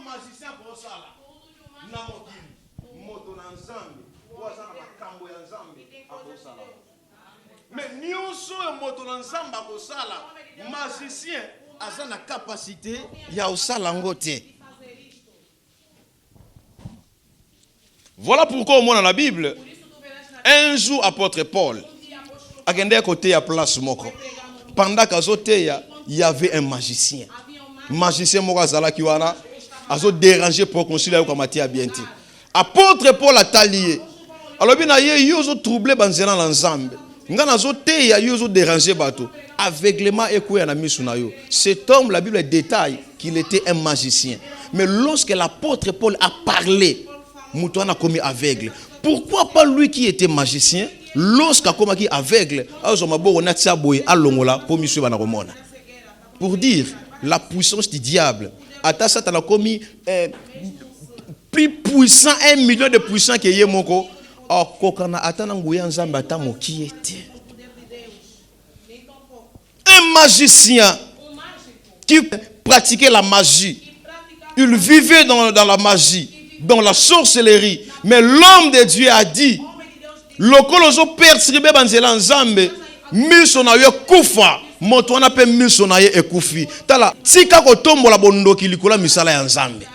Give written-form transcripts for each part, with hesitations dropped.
magicien pour ça là. Na mokili. Moto na nzambe. Oza na makambo ya nzambe akosala. Mais nyonso moto na nzambe akosala. Magicien aza na capacité ya osala ngote. Voilà pourquoi au moins dans la Bible, un jour apôtre Paul a gagné à côté à place moko. Pendant qu'azoteya, il y avait un magicien. Magicien Morazala qui wana azo dérangé pour concilier avec Matthieu bienti. Apôtre Paul a talié. Alors bien aye yozo troublé banzela l'ensemble. Ngana azoteya yozo dérangé bateau. Aveuglement ekouya na misu na yo. Cet homme, la Bible détaille qu'il était un magicien. Mais lorsque l'apôtre Paul a parlé, Moutouana a commis aveugle. Pourquoi pas lui qui était magicien, lorsqu'il a commis aveugle, pour dire la puissance du diable. Ata Satan a commis plus puissant, 1 million de puissants que Yemoko. Oh, kokana atana nguya nzamba atamo qui était un magicien qui pratiquait la magie. Il vivait dans la magie, dans la sorcellerie. Mais l'homme de Dieu a dit, lokolozo pertribe banzela nzambe, miso na yo kufa, moto wana pe miso na ye ekufi. Tala, tika kotombola bondoki likola misala ya nzambe.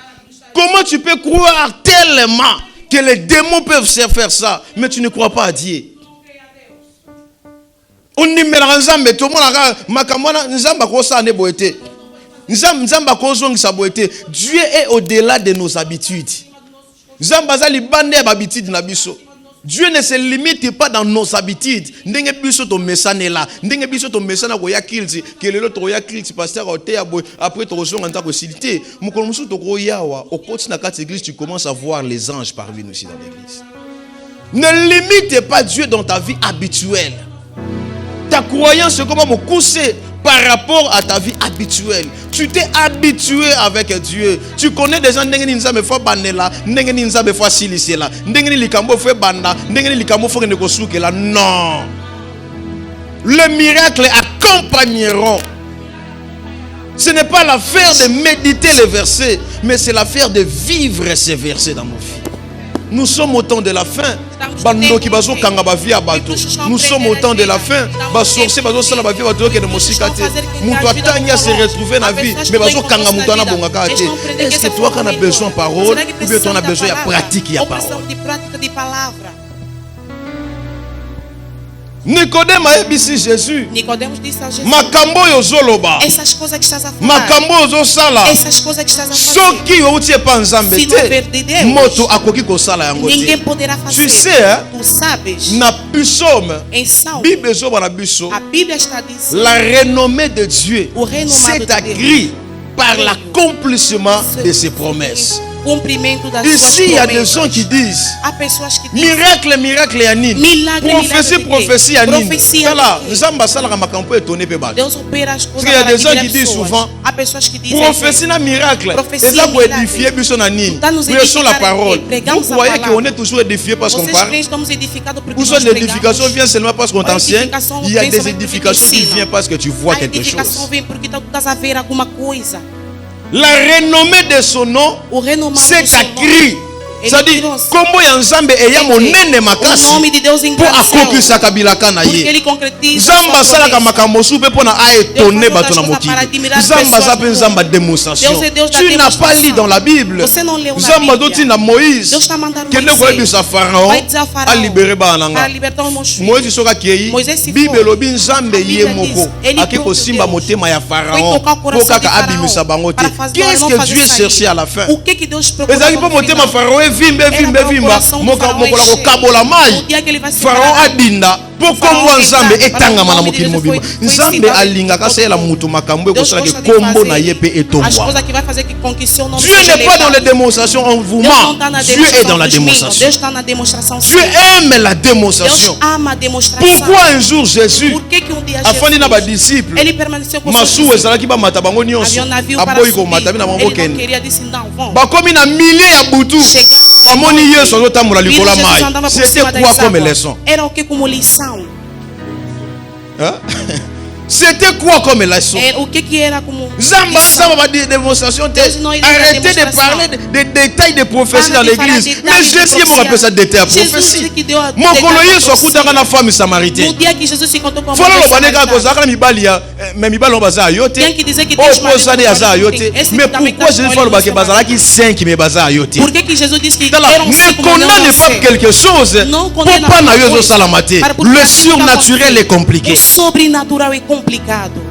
Comment tu peux croire tellement que les démons peuvent faire ça, mais tu ne crois pas à Dieu? On n'y met la nzambe, tout le monde a makamwana nzamba kosa ne boete. Nzamba kozo ngisa boete. Dieu est au-delà de nos habitudes. Nzamba li bande habitude na biso. Dieu ne se limite pas dans nos habitudes. Ndenge biso to mesane la, ndenge biso to mesana ko ya kilti, que le to ya kilti pasteur oteya boy après to zonga ntako silité. Mukolo musu to ko yawa, au côté na quatre église tu commences à voir les anges parmi nous ici dans l'église. Ne limite pas Dieu dans ta vie habituelle. Ta croyance c'est comment me coucher par rapport à ta vie habituelle. Tu t'es habitué avec Dieu. Tu connais des gens ndenge ninza me fo banela, ndenge ninza me fo silisela, ndenge likambo fo banda, ndenge likambo fo ne kosukela. Non. Les miracles accompagneront. Ce n'est pas l'affaire de méditer les versets, mais c'est l'affaire de vivre ces versets dans nos vies. Nous sommes au temps de la fin. Nous sommes au temps de la fin. Se retrouver dans la vie. Mais est-ce que toi qui as besoin de parole ou bien tu as besoin de pratique la parole? Nicodème a dit Jésus. Nicodemos disse a Jesus. Makambo yozoloba. Essas coisas que estás a falar. Makambo yozosala. Essas coisas que estás a fazer. Soki outie pa nzambe te. Moto akoki kosala yango te. Ninguém poderá fazer. Tu sais, tu sabes. Na psaume. Em Salmo. Bible zoba na biso. A Bíblia está dizendo. La renommée de Dieu. C'est agréé par l'accomplissement de ses promesses. Ici, il y a des gens qui disent miracle, miracle, Yanine. Prophétie, Yanine. Parce qu'il y a des gens qui disent souvent prophétie, miracle. Et là, vous édifiez, vous êtes la parole. Vous croyez qu'on est toujours édifié parce qu'on parle? Ou soit l'édification vient seulement parce qu'on t'enseigne? Il y a des édifications qui viennent parce que tu vois quelque chose. La renommée de son nom, c'est écrit. C'est-à-dire, comment Yanzambe eya monene makasi pour akokisa kabila kana ye. Zamba salaka makambo supe pona a étonné bato na mokili. Zamba zape nzamba démonstration. Tu n'as pas lu dans la Bible. Zamba doti na Moïse. Kende ko ebisa Pharaon a libéré bananga. Moïse soka kei. Bible lobi nzambe ye moko. Akiko simba motema ya Pharaon. Pokaka abimisa bango te. Qu'est-ce que Dieu cherchait à la fin? Ezali po motema Pharaon vimbe mokola ko kabola mai. Pharaon adinda poko nzambe etangama na mokili mobimba. Nzambe alingaka sela mutu makambo ekosala ke kombo na ye pe etombwa. Dieu n'est pas dans les démonstrations, on vous ment. Dieu est dans la démonstration. Dieu aime la démonstration. Pourquoi un jour Jésus a fandi na ba disciples masu ezalaki ba mata bango nyonso aboyi ko mata bina bango ken ba komi na milliers ya butu amoni Yesu azotambola likola mai. C'était quoi comme leçon? C'était quoi comme leçon? O que era como Zamba lição? Zamba dit démonstration. Deus não iria Arrêtez de demonstration. parler des détails de prophétie Para dans de falar l'église. detalhes Mais de Jésus me profecia. rappelle ça détail à Jesus prophétie. disse que deu a Mon detalhe coloyer da soit profecia. coûtant la femme samaritaine. No dia que Jesus se encontrou com a Voilà mulher le banega samaritana. kozaka na mibali ya mais mibali on baza yote. Tem que dizer que Oh Deus posa de aza yote. Esse Mais também pourquoi tá Jésus com fait le ele baké no bazala qui 5 mais baza yote? Por que Jesus disse que Voilà, eram ne 5 condamne pas quelque chose Não pour condena pas na alguma yozo coisa. salamate. Para porque Le aquilo que surnaturel aconteceu, est compliqué. O sobrenatural é complicado.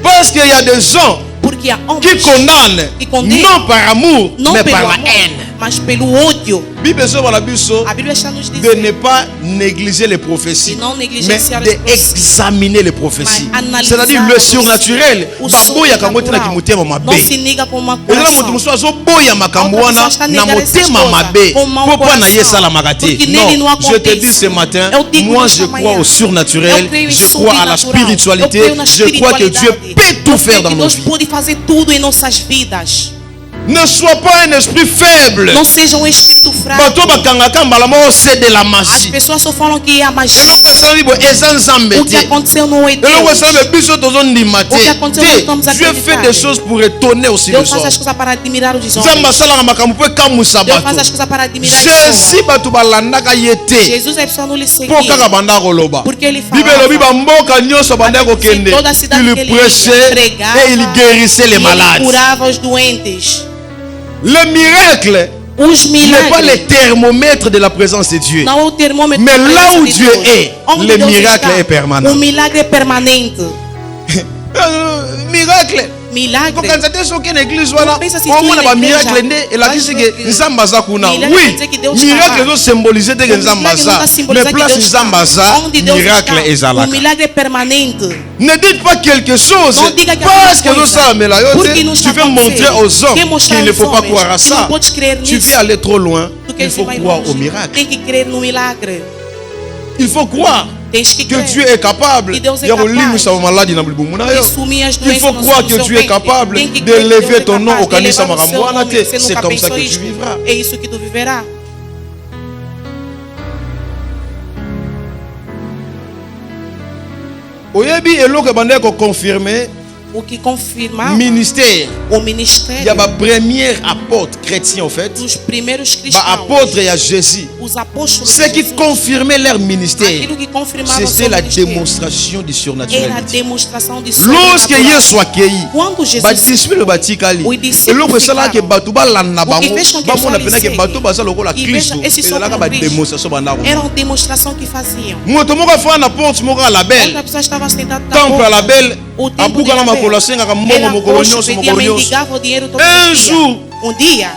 Parce qu'il y a des gens Porque há qui homens condamnent que condenam, non par amour não mais pelo par la amor, haine. mas pelo ódio. Bible so bala biso A Bíblia está nos de dizendo ne pas négliger les prophéties, E não mais negligenciar as profecias. d'examiner les prophéties. Mas analisar C'est-à-dire a le profecia. surnaturel. O Baboya kangote na sobrenatural kimutema mabe. não se liga com uma ezala moto coração. mosusu azoboya makambo Outra wana pessoa está na negando essas motema coisas mabe com mau po mpo na ye coração. esalamaka te. Porque nele não Non, je te acontece. dis ce matin, Eu digo moi nesta je crois manhã, au surnaturel, eu creio em je crois à la sobrenatural, spiritualité, eu creio na je crois que Dieu espiritualidade. peut tout Eu faire creio dans que nos Deus vies. pode fazer tudo em nossas vidas. Ne sois pas un esprit faible. Não seja um espírito fraco. Bato bakangaka mbala moko c'est de la As magie. pessoas só falam que é a magia. eloko esalami boye eza nzambe O que te. aconteceu não é eloko Deus. esalami biso tozondima te. O que aconteceu, nós estamos Dieu fait acreditando. des choses pour étonner aussi les Deus faz as hommes. coisas para admirar os nzambe homens. asalaka makambo mpo ekamusa Deus faz bato. as coisas para admirar as Jésus pessoas. bato balandaka ye te Jesus é pessoa não lhe seguir. mpo kaka banda koloba. Porque ele Bible falava. elobi bamboka nyonso bandaki kokende. Toda a cidade que Il ele prêchait pregava, et il guérissait les e ele malades. curava os doentes. Le miracle Os n'est pas le milagres thermomètre de la présence de Dieu. não é o termômetro Mais da là presença où de Dieu Deus. est, Onde le Deus miracle está, est permanent. O milagre é permanente. Miracle. Milagre. kokanisa te soki na église wana Pensa si omona tu na bamiracle igreja, nde elakisi vai ke ver que nzambe aza kuna. milagre Oui, quer dizer que Deus miracle está lá. ezosymbolize te ke O nzambe milagre não aza. está simbolizando Mais que place Deus nzambe está. aza, Onde Deus miracle está. O ezalaka. milagre é permanente. Ne dites pas quelque chose Não diga que parce que alguma ezosalamela yo porque te. não Tu está veux montrer acontecendo. aux hommes Quer mostrar qu'il ne aos faut pas homens. croire à Tu ça. não podes crer Tu nisso. veux aller trop loin. Tu Il queres faut ir mais croire longe. au miracle. Tem que crer no milagre. Il faut croire Tens que que crer. Dieu est capable Que Deus é ya capaz kolimwisa bamaladi na libumu na yo. de sumir as Il doenças faut no croire seu que Dieu est ventre. capable Tem que de crer que Deus lever é ton nom capaz au de kanisa elevar o seu makambo wana nome. te. Você C'est nunca comme ça pensou que tu isto. vivras. É isso que tu viverás. Oyebi eloko ebandaki koconfirme O que confirmava ministère. o Il y a ministério ma première apôtre chrétien en fait. dos primeiros Ba cristãos. apôtre et à Jésus. Os apóstolos. Ce de qui Jesus. confirmait leur ministère, Aquilo que confirmava o c'était seu la ministério démonstration du surnaturel. era a demonstração de Lorsque sobrenatural. Yesu akei, Quando Jesus badisciples batikali, os discípulos eloko esalaki ficaram. bato balanda O que bango fez com que bamona eles penaki seguem. bato baza lokola E Kristo veja, esses ezalaka só com Cristo. bademonstration bandako. Era uma demonstração que faziam. moto moko afanda na porte moko ya label Outra pessoa estava sentada na temple ya porta. label O templo abuka de na Abel makolo asengaka mbongo era mokolo coxo, nyonso pedia, mokolo nyonso. mendigava o dinheiro todo Un dia. jour, dia,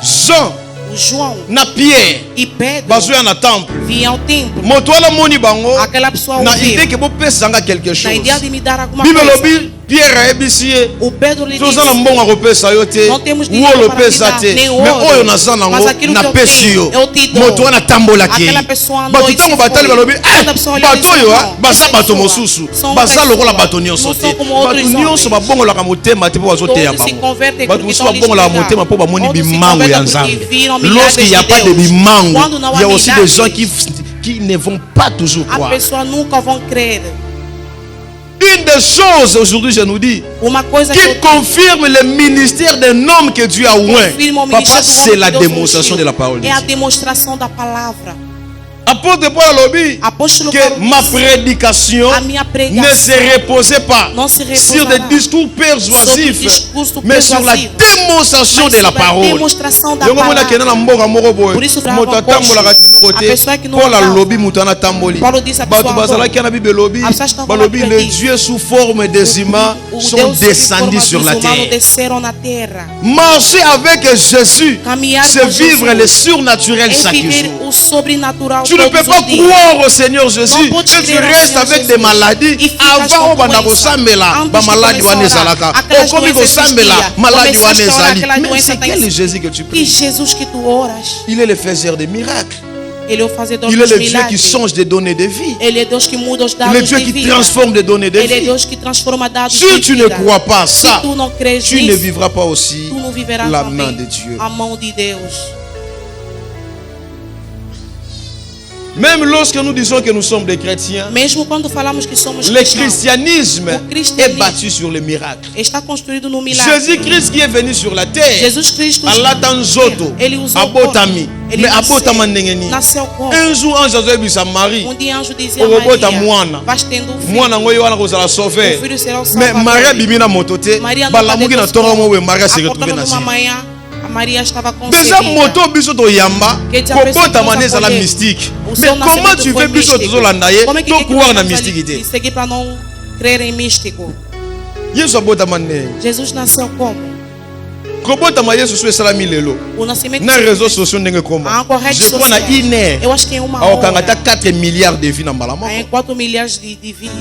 Jean o João na Pierre e Pedro bazoya na temple vinham ao templo. moto wana moni bango Aquela pessoa na ouviu. idée ke bopesanga quelque Na chose. ideia de me dar alguma Bible coisa. lobi Pierre ayebisi ye O Pedro lhe toza na disse: mbongo akopesa yo te Não temos wo dinheiro para lopesa te dar, te nem mais ouro. oyo naza nango Mas aquilo que eu napesi tenho, yo eu te dou. moto wana atambolaki Aquela pessoa andou bato e ntango se batali foi. balobi Quando a pessoa olha bato e diz, oyo não, baza essa bato pessoa mosusu são baza pessoas, lokola bato nyonso não te são como bato outros nyonso homens. babongolaka motema te mpo bazoteya Todos se bango convertem bato porque mosusu estão lhes babongolaka pregar. motema mpo bamoni Outros se bimango ya convertem nzambe porque viram milagres lorsqu'il n'y a de pas de Deus. bimango Quando não há il y a aussi des milagres, gens qui ne vont pas toujours As croire. pessoas nunca vão crer. Une des choses aujourd'hui, je nous dis, Uma coisa qui que eu confirme le ministère d'un homme que Dieu a oint. confirmo o Papa, ministério do c'est homem la que Deus démonstration ungiu. de la parole de É a Dieu. demonstração da palavra. Apôtre Paul Alobi, Apóstolo que Paulo ma disse, prédication a minha ne pregação se reposait pas não se sur repousará des discours sobre persuasifs, discurso mais sur la persuasivo, démonstration mas de la sobre a parole. demonstração da Yango mona palavra. kena na mboka moko boye Por isso, moto bravo, atambolaka a côté pessoa que não Paul andava. alobi moto wana tamboli Paulo disse a bato pessoa bazalaki na Bible lobi A pessoa estava balobi na les Bible. dieux sous forme des humains O sont Deus sob descendus forma sur dos la humanos terre. desceram na terra. Marcher avec Jésus, Caminhar c'est com vivre Jesus le surnaturel é chaque viver jour. o sobrenatural Tu ne peux todos pas os dias. croire au Seigneur Jésus Não pode que tu crer ao restes Senhor avec Jesus. des maladies E ficas avant com obanda doença. kosambela Antes de bamaladi wana começar a orar, ezalaka aquelas okomi doenças kosambela existiam. maladi wana Começaste a orar, ezali aquela mais doença c'est tá quel em- Jésus que tu Que pries? Jesus que tu oras, Il est le faiseur des miracles. Ele é o fazedor Il est dos le Dieu qui milagres. change des données de vie. Ele é Deus que muda os Le dados Dieu de qui vida. transforme des données de Ele é vie. Deus que transforma dados Si de tu ne vida. crois pas Se ça, tu não crês tu ne nisso, vivras pas aussi tu não viverás la também main de Dieu. a mão de Deus. Même lorsque nous disons que nous sommes des chrétiens, Mesmo quando falamos que somos le cristãos, christianisme o cristianismo est bâti sur les miracles. está construído no milagre. Jésus-Christ qui est venu sur la terre, Jesus Cristo, Allah tanzoto, ele usou abotami, ele mais abotama ndengeni. nasceu como? Un jour ange azobisa Marie, Dia anjo dizia a obota Maria, mwana. vais tendo filho. Mwana ngoyo wana kozala sauver. O filho será o Mais salvador. Maria bimina moto te, Maria não balamuki na pode tonga mo we Maria se retrouver Acordando na numa vie. manhã, a Maria estava Déjà concebida. moto biso to yamba, Que te kobota apresenta maneza la poder. mystique. O Mais seu comment nascimento tu foi fais biso místico. tozolanda ye, Como é que to kuwaka na nós mystique te? de seguir para não crer em místico? Yesu abota mane. Jesus nasceu como? Kobota ma Yesu so esalami lelo. O nascimento Na réseaux sociaux ndenge koma. Ah, com a rede Je crois na social. ine. Eu acho que é uma Aokanga hora. ta 4 milliards de vies na mbala moko. Em 4 milhares de vidas.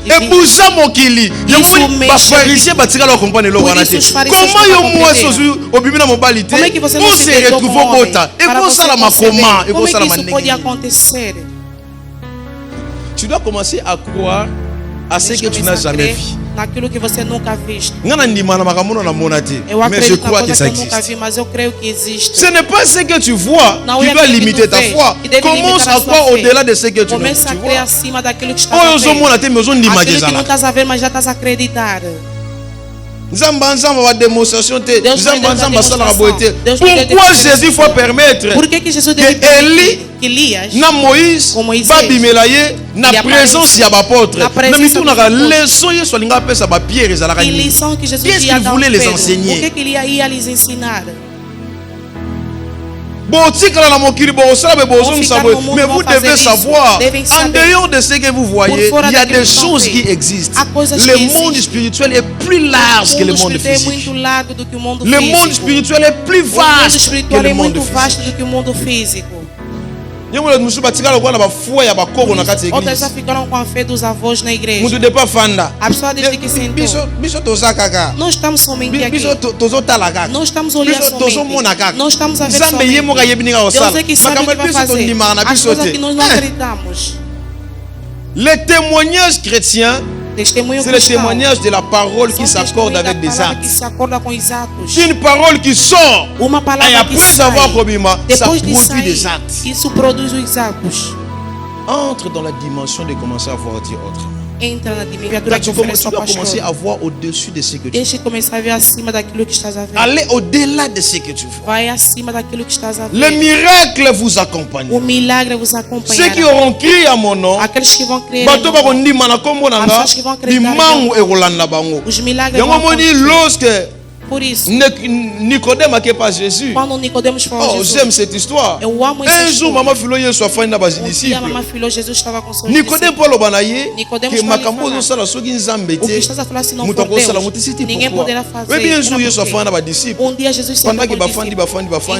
ebusa mokili yango bafarisien batikala comprendre eloko wana te comment yo mwasi ozwi obimi na mobali te on se retrouve obota ekosalama comment ekosalama ndenge tu dois commencer à croire à ce que tu n'as jamais vu. Naquilo que você nunca visto. Mais je crois que ça existe. Mas eu creio que existe. Ce n'est pas ce que tu vois qui doit limiter ta foi. Commence à croire au-delà de ce que tu vois. Começa a crer acima daquilo que está a ver. Aquilo que não estás a ver, mas já estás a acreditar. Pourquoi Jésus faut permettre que Élie na Moïse va bimelaye na présence ya bapôtre na mitu na leçon yeso linga pesa ba pierre ezalaka ni qu'est-ce qu'il voulait les enseigner o que ele ia lhes ensinar. Mais vous devez savoir, en dehors de ce que vous voyez, il y a des choses qui existent. Le monde spirituel est plus large que le monde physique. Le monde spirituel est plus vaste que le monde physique. Outros já ficaram com a fé dos avós na igreja. A pessoa desde que sentou. Nós estamos somente aqui. Nós estamos olhando somente. Nós estamos a ver somente. Deus é que sabe o que vai fazer. As coisas que nós não acreditamos. Le témoignage chrétien, c'est le témoignage de la parole qui s'accorde avec des actes. Une parole qui sort et après avoir probablement, ça produit des actes. Isso produz os atos. Entre dans la dimension de commencer à voir dire autrement. Entra na dimensão tu dois commencer à voir au-dessus de ce que tu Deixa começar a ver acima daquilo que estás a ver. Aller au-delà de ce que tu vois. Vai acima daquilo que estás a ver. Le miracle vous accompagne. O milagre vous acompanha. Ceux qui auront crié à mon nom, aqueles que vão crer. Bato ba kondima na kombo nanga, bimangu ekolanda bango. Os milagres vão acontecer. Lorsque por isso, Nicodème n'était pas Jésus. Quando Nicodemos falou Jesus, j'aime cette histoire. Eu amo essa história. Un jour, maman filo Yesu afani na bas disciples. Maman filo Jesus estava com seus Nicodème Paulo banaye, que makambo zo sala soki nzambe te. Muto ko sala muto siti ninguém poderá fazer. Oui, bien sûr, Yesu afani na bas disciples. Dia Jesus sentou pendant que bafandi.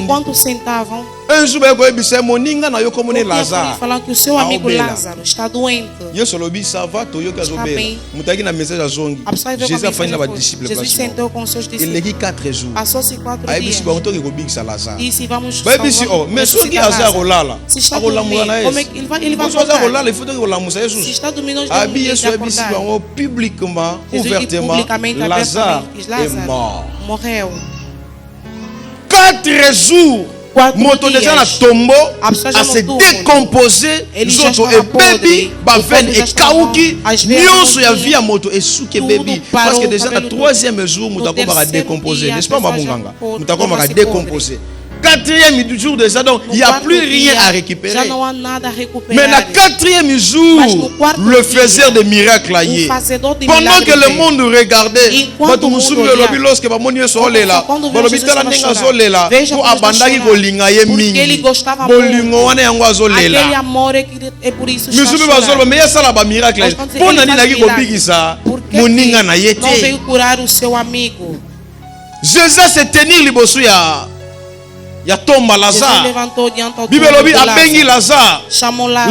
Enquanto sentavam, un jour ba ko ebisa moninga na yo komone Lazare. Falam que o seu amigo Lázaro está doente. Yesu lobi ça va to yo kazobela. Mutaki na message azongi. Jesus afani na bas disciples. Jesus sentou com seus discípulos. Il 4 jours. Passou-se 4 dias. Disse vamos salvar. Mais ce qui a rolala. Se está dormindo, ele vai voltar. Se está dormindo, nós devemos acordar. Publiquement, ouvertement, Lazare est mort. Morreu. 4 jours. Moto déjà na tombeau a se décomposé, zoto e baby, baven e kauki, nyonso ya vie ya moto e suke baby parce que déjà na 3e jour mutako ba décomposer, n'est-ce pas mabunganga? Mutako ba décomposer. 4e jour déjà donc il n'y a plus rien à récupérer. Mais la 4e jour, le faiseur de miracles là y est. Pendant que le monde regardait, lorsque bamoni solela, balobitala ninga solela, pour abandaki kolinga ye mingi. Bolingo wana yango azolela. Misubi bazolo mais sala ba miracle. Pona nini naki kobikisa moninga na ye te. Jésus se tenir liboso ya tomba Lazare. Bibelobi abengi Lazare.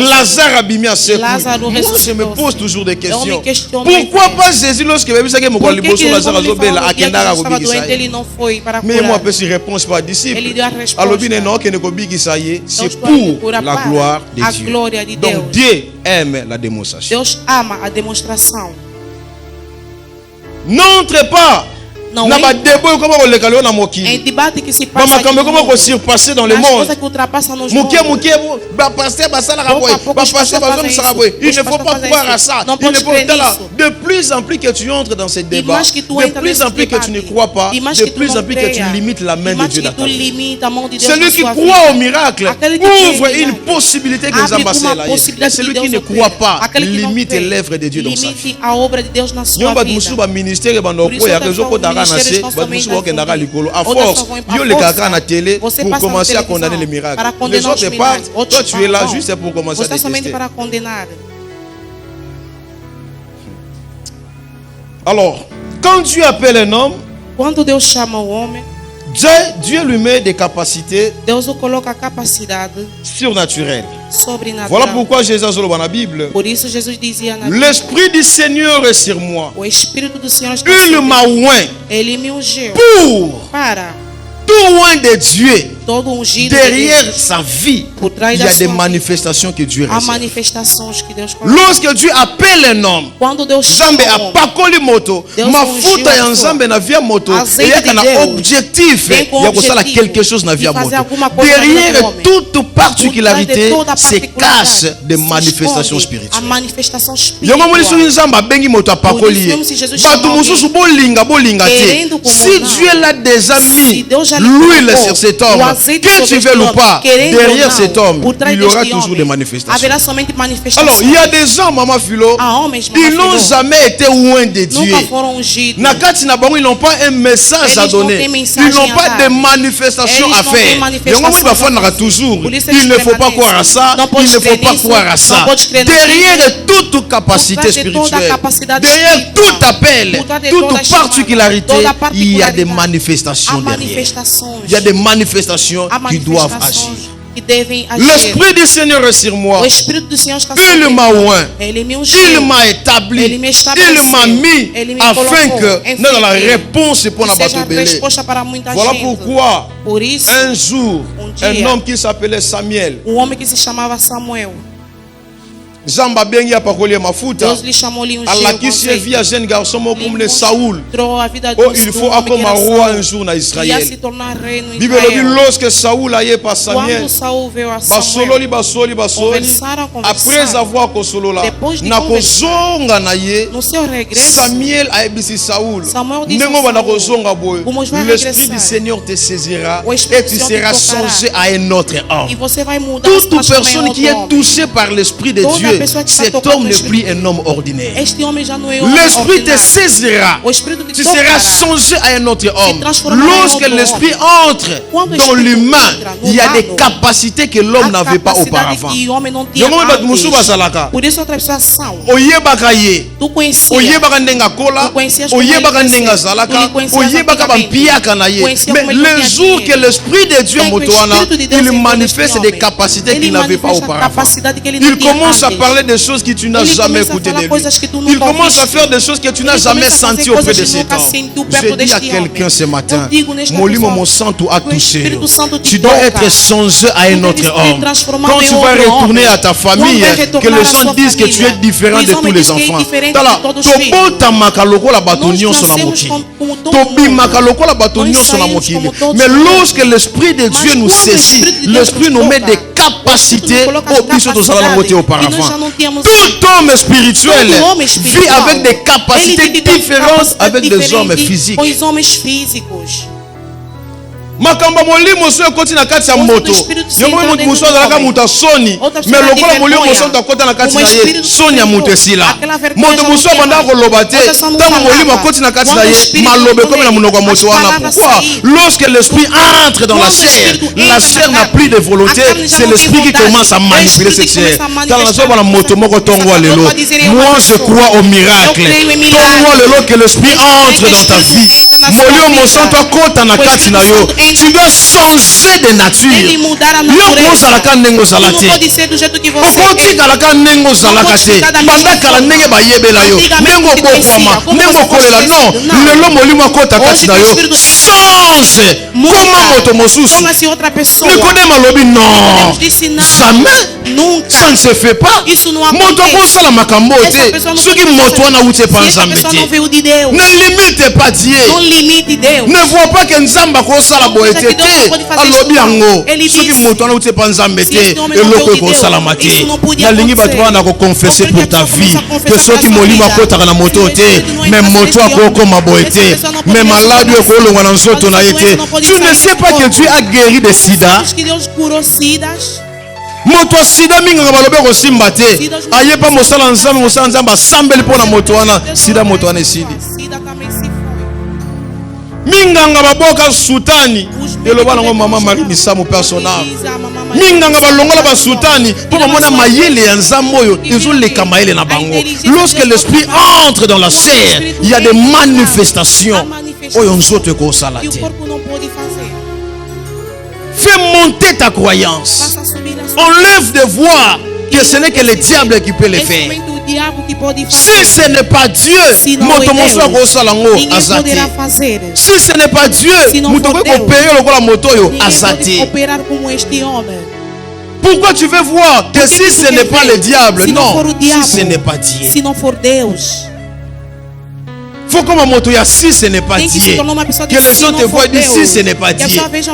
Lazare abimi a secouru. Moi je me pose toujours des questions. Pourquoi pas Jésus lorsque babisaki moko liboso Lazare azobela akendaka kobikisa ye? Mais moi pesi réponse par disciple. Alobi non que ne kobikisa ye, c'est pour la gloire de Dieu. Donc Dieu aime la démonstration. Deus ama a demonstração. N'entre pas Não é un débat qui se passe dans le monde. Il ne faut pas croire à ça. De plus en plus que tu entres dans ces débats, de plus en plus que tu ne crois pas, de plus en plus que tu limites la main de Dieu dans ta vie. Celui qui croit au miracle ouvre une possibilité que nous avons. Celui qui ne croit pas limite l'œuvre de Dieu dans sa vie. À force, yo le caca na télé pour commencer à condamner les miracles. Les autres partent, toi tu es là juste pour commencer à détester. Alors, quand Dieu appelle un homme, quando Deus chama o homem, Dieu lui met des capacités Deus o coloca a capacidade surnaturelles. Sobrenatural. Voilà pourquoi Jésus dit dans la Bible, por isso Jesus dizia na Bíblia, l'Esprit du Seigneur est sur moi. O Espírito do Senhor está Il m'a oint Ele me ungiu para tout oint de Dieu. Todo ungido derrière de Deus, sa vie, il y a des manifestations que Dieu réserve. Lorsque Dieu appelle un homme, Nzambe apakoli moto, mafuta ya Nzambe na via moto, et il y a un objectif, il y a quelque chose na via moto. Derrière toute particularité se cache des manifestations spirituelles. Yongo moli so Nzambe bengi moto apakoli ye. Bato mususu bolinga te. Si Dieu l'a déjà mis l'huile sur cet homme, que tu veux ou pas, derrière cet homme, il y aura toujours des manifestations. Alors, il y a des gens, Maman Philo, ils n'ont jamais été loin de Dieu. Ils n'ont pas un message à donner. Ils n'ont pas de manifestations à faire. Toujours. Il ne faut pas croire à ça. Il ne faut pas croire à ça. Derrière toute capacité spirituelle, derrière tout appel, toute particularité, il y a des manifestations derrière. Il y a des manifestations qui doivent agir. L'Esprit du Seigneur est sur moi. Il m'a oint. Il m'a établi. Il m'a mis afin que nous avons la réponse pour la bataille. Voilà pourquoi un jour, un homme qui s'appelait Samuel, Zamba bengi apakoli mafuta alakisi via jeune garçon comme le Saoul. Oh, il faut comme roi un jour na Israël. Bible dit lorsque Saoul a pas Samuel, basoli après avoir kosolola na kozonga na ye, Samuel a ebisi Saoul. Nengo bana kozonga boy, l'esprit du Seigneur te saisira et tu seras changé à un autre homme. Toute personne qui est touchée par l'esprit de Dieu, cet homme n'est plus un homme ordinaire. L'esprit te saisira. Tu seras changé à un autre homme. Lorsque l'esprit entre dans l'humain, il y a des capacités que l'homme n'avait pas auparavant. Mais le jour que l'esprit de Dieu il manifeste des capacités qu'il n'avait pas auparavant. Il commence à parler des choses que tu n'as jamais écoutées de lui. Il commence à faire des choses que tu n'as jamais senties auprès de cet homme. Je dis à quelqu'un ce matin, mon sang a touché. Tu dois être changé à un autre homme. Quand tu vas retourner à ta famille, que les gens disent que tu es différent de tous les enfants. Mais lorsque l'esprit de Dieu nous saisit, l'esprit nous met des capacités auparavant. Tout homme spirituel vit avec des capacités différentes avec des hommes physiques. Makamba molimo so ekoti na kati ya moto. Yongo moto muso azalaka muto asoni. Mais lokola molimo muso akota na kati na ye, soni ya muto esila. Moto muso abanda koloba te, tango molimo akoti na kati na ye, malobe comme na munoko moto wana. Pourquoi? Lorsque l'esprit entre dans la chair n'a plus de volonté, c'est l'esprit qui commence à manipuler cette chair. Dans la zone la moto moko tongo lelo. Moi je crois au miracle. Tongo lelo que l'esprit entre dans ta vie. Molimo muso akota na kati na yo. Tu dois changer de nature. Yo kozalaka nengo zalate. Okoti kalaka nengo zalakate. Banda kala nenge bayebela yo. Nengo bokwama, nengo kolela non. Lelo molimo kota kati na yo. change comment moto mosusu. Nicodème alobi non, jamais, ça ne se fait pas. Moto kosala makambo te, soki moto wana uti pa nzambe te. Ne limite pas Dieu. Ne vois pas que nzamba kosala boye te alobi yango. Soki moto wana uti pa nzambe te, eloko kosala mate. Na lingi bato wana ko confesser pour ta vie que soki molima kotaka na moto te, même moto akokoma boye te, même malade ekolongwa na nzoto na ye te. Tu ne sais pas que Dieu a guéri de sida. Moto sida minga balobe ko simba te. Aye pa mosala nzambe asambeli pona moto wana sida moto wana esidi. Minganga baboka sultani eloba nango mama Marie Misamu personnage. Minganga balongola ba sultani po bamona mayele ya nzambe oyo ezoleka mayele na bango. Lorsque l'esprit entre dans la chair, il y a des manifestations oyo nzoto ekosala te. Fais monter ta croyance. Enlève de voir que ce n'est que le diable qui peut le faire. Si ce n'est pas Dieu, si ce n'est pas Dieu, pourquoi tu veux voir que si ce n'est pas le diable? Non, si ce n'est pas Dieu. Faut comme un moto, si ce n'est pas Dieu. Que les gens te voient dire si ce n'est pas Dieu.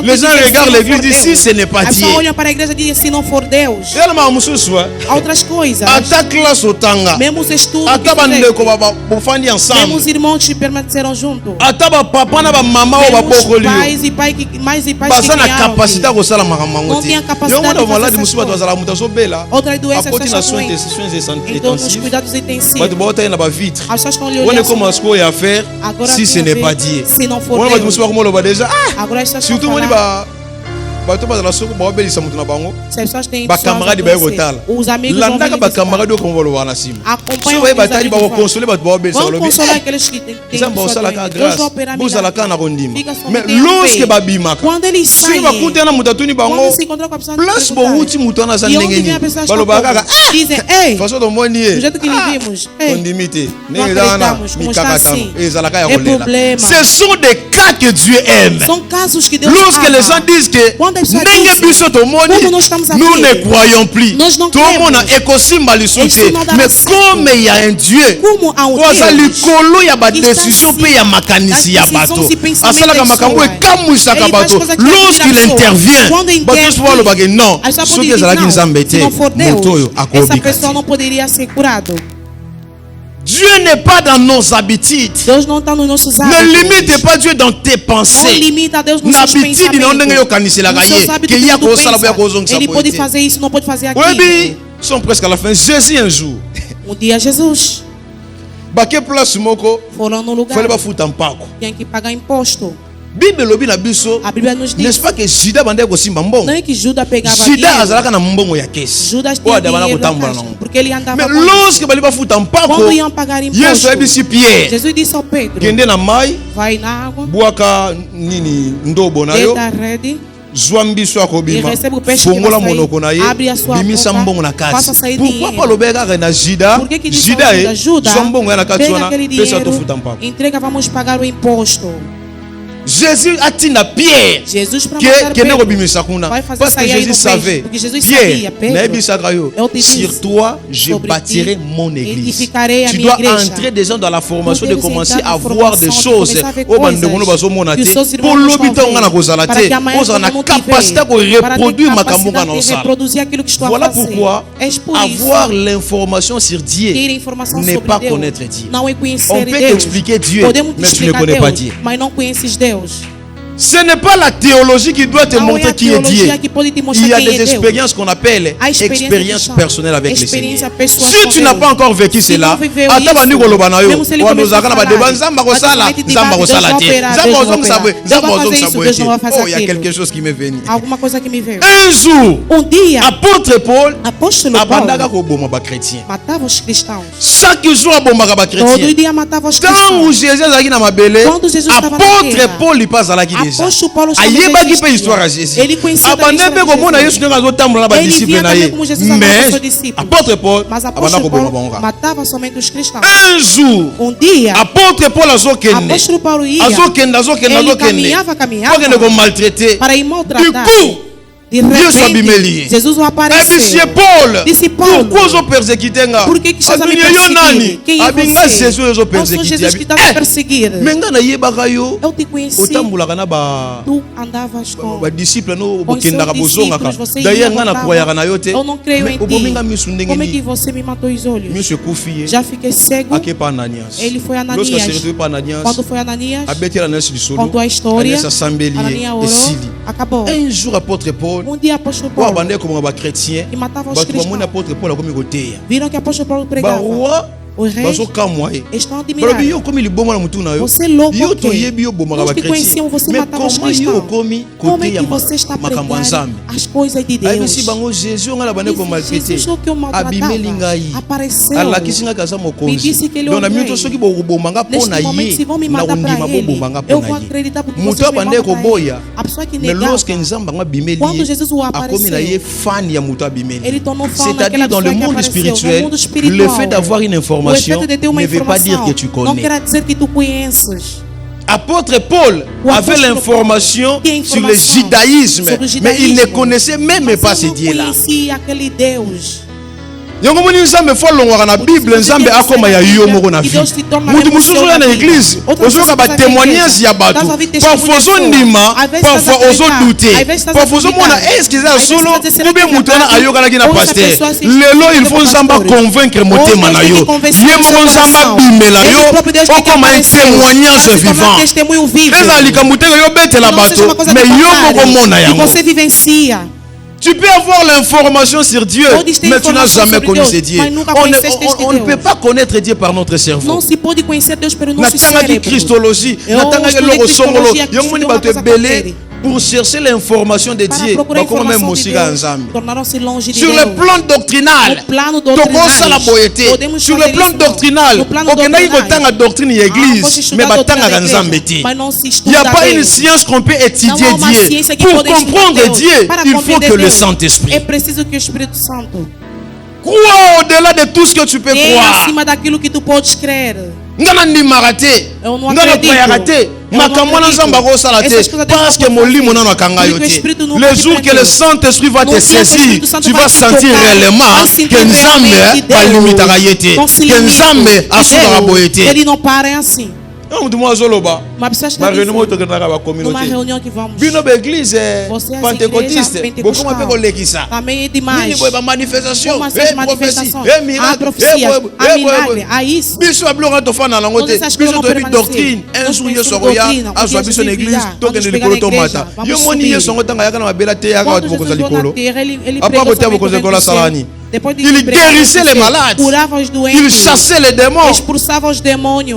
Les gens regardent l'église et disent si ce n'est pas Dieu. Outras coisas. Attaque la sotanga. Mesmo os estudos. Mesmo os irmãos que permaneceram juntos. Os pais e pais que mais e pais que não tinham capacidade de fazer essas coisas. Outras doenças então nos cuidados intensivos. As pessoas estão olhando. Faire si ce n'est pas Dieu. Surtout bato bazala soko babelisa mutu na bango bakamara ba yokotala landaka bakamara ko ngolo wana sim so ba batali ba ko consoler bato babelisa lobi nzamba osala ka grâce bozala kana kondima mais lorsque babimaka si bakute na mutu atuni bango place bo uti mutu na za ndenge ni baloba kaka façon de moni kondimité ndenge dana mikaka tano ezala ka ya kolela. Ce sont des cas que Dieu aime. Lorsque les gens disent que nous ne croyons plus. Tout le monde a écosimba le soutien. Mais comme il y a un Dieu, il y a des décisions, il y a makanisi ya bato. Lorsqu'il intervient, non, ce qui est là qui nous embête, pessoa não poderia ser curado. Dieu n'est pas dans nos habitudes. Deus não está nos nossos hábitos. Ne limite pas Dieu dans tes pensées. Não limita Deus nos seus pensamentos. Ele pode fazer isso, não pode fazer aquilo. Oui, sont presque à la fin. Jésus un jour. Dia Jesus. Baque place moko. Foram no lugar. Fallait pas foutre un paco. Tinha que pagar imposto. Bible lobi na biso. A Bíblia nos diz. N'est-ce pas que Judas bandait ko simba mbongo? Não é que Judas pegava Judas azalaka na mbongo ya kesi. Judas tinha dinheiro porque ele andava. Mais lorsque bali ba foutre un paco. Quando iam pagar imposto. Yesu abisi Pierre. Jesus disse ao Pedro. Kende na mai. Vai na água. Buaka nini ndobo na yo. Zwambiso akobima. Fongola monoko na ye. Bimisa mbongo na kasi. Pourquoi pas lobeka na Judas? Judas zwambongo na kati wana pesa to futa mpako. Entrega vamos pagar o imposto. Jésus a dit à Pierre parce que Jésus savait Pierre, sur toi je bâtirai mon église. Tu dois entrer déjà dans la formation de commencer à voir des choses pour l'obéiter on a capacité de reproduire ma voilà pourquoi avoir l'information sur Dieu n'est pas connaître Dieu. On peut expliquer Dieu mais tu ne connais pas Dieu. Ce n'est pas la théologie qui doit te montrer qui est Dieu. Il y a des expériences qu'on appelle expériences personnelles avec le Seigneur. Si tu n'as pas encore vécu cela, il y a quelque chose qui m'est venu. Un jour, apôtre Paul chrétien. Chaque jour, chrétien. Quand Jésus apôtre Paul il passe à la guinée. déjà. Paulo Ayeba qui peut histoire à Jésus. Abandonne pe komona Yesu nga zo tambola na ba disciple na ye. Mais apôtre Paul abandonne ko boma bonga. Matava somente os cristãos. Un jour, dia, apôtre Paul azokende. Apóstolo Paulo ia. Azokende. Caminhava. Pour que ne maltraiter. Para ir maltratar. Du coup, Jesus o apareceu. Disse Paulo, pourquoi persécuter nga? Por que estás a me perseguir? Quem é você? Não sou Jesus que está a perseguir. Eu te conheci. Tu andavas com discípulos você eu não creio em ti. Como é que você me matou os olhos? Já fiquei cego. Ele foi Ananias. Quando foi Ananias, contou a história. Ananias orou. Acabou. Un jour, apôtre Paul, dia apóstolo Paulo chrétien, e matava os cristãos. Viram que apóstolo Paulo pregava. Os reis estão admirados. Você é louco, nós te conhecíamos, você matava os cristãos. Como é que você está pregando as coisas de Deus? Jesus, o que eu maltratava, apareceu. Me disse que ele é o rei. Neste momento, se vão me matar para ele, eu vou acreditar porque vocês me matam para ele. A pessoa que negava, quando Jesus o apareceu, ele tornou fã daquela pessoa que apareceu. No mundo espiritual, le fait d'avoir une information ne veut pas dire que tu connais. Não quer dizer que tu conheces. Apôtre Paul avait l'information sur le judaïsme, mais il ne connaissait même pas ce Dieu-là. Yongo moni nzambe folongwa na Bible nzambe akoma ya yo moko na vie. Mutu mususu ya na église ozoka ba témoignage ya bato. Parfois ozondima, parfois ozodouter. Parfois ozomona est-ce que ça solo ou bien mutu na ayoka na kina pasteur. Lelo il faut nzamba convaincre motema na yo. Ye moko nzamba bimela yo okoma un témoignage vivant. Eza likamuteka yo betela bato mais yo moko mona yango. Você vivencia. Tu peux avoir l'information sur Dieu, mais tu n'as jamais connu ce Dieu. On ne peut pas connaître Dieu par notre cerveau. Não se pode conhecer Deus pelo nosso cérebro. Christologie, pour chercher l'information de Dieu, sur le plan doctrinal, sur le plan doctrinal, doctrine l'église, mais il n'y a pas une science qu'on peut étudier Dieu. Pour comprendre Dieu, il faut que le Saint-Esprit. Crois au-delà de tout ce que tu peux croire. Ngana ndimaka te, ngana koyaka te, makambo na nzambe akosala te, parce que molimo nano akanga yo te. Le jour que le Saint-Esprit va te saisir, tu vas sentir réellement que nzambe balimitaka ye te, que nzambe asukaka boye te. Ele não para assim. Uma reunião que vamos. Bino ba église pentecôtiste, bokoma pe kolekisa. Também é demais. Ba manifestation, manifestação, a profecia, a milagre, a isso. Biso ablonga to fana lango te. Biso to doctrine, un jour yeso roya, azwa biso na église, to ke likolo to mata. Yo moni yeso ngotanga yaka na mabela te yaka to bokoza likolo. Apa bote bokoza likolo salani. Il guérissait les malades. Il chassait les démons.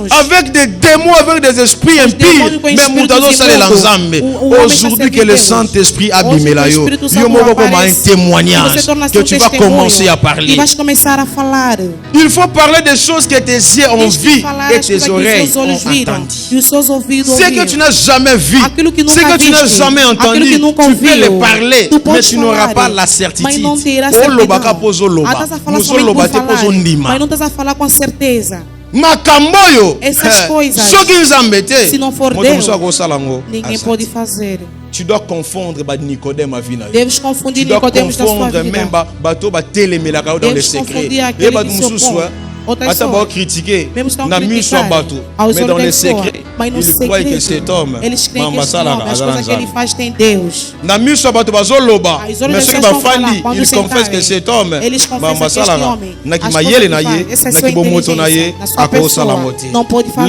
Avec des démons, avec des esprits impies. Aujourd'hui que le Saint-Esprit a abîmé la yo, comme un témoignage que tu vas commencer à parler. Il faut parler des choses que tes yeux ont vues et tes oreilles ont entendues. Ce que tu n'as jamais vu, ce que tu n'as jamais entendu, tu peux le parler, mais tu n'auras pas la certitude. Mas não estás a falar com certeza. Essas coisas, se não for Deus, ninguém pode fazer. Tu dois confondre Nicodème avec Nicodème. Deves confundir Nicodème da sua vida. Même dans le secret. Attends, critiquer, mais dans le secret, ils croient que cet homme, as coisas que ele faz tem Deus. Mais ceux qui ils confessent que cet homme,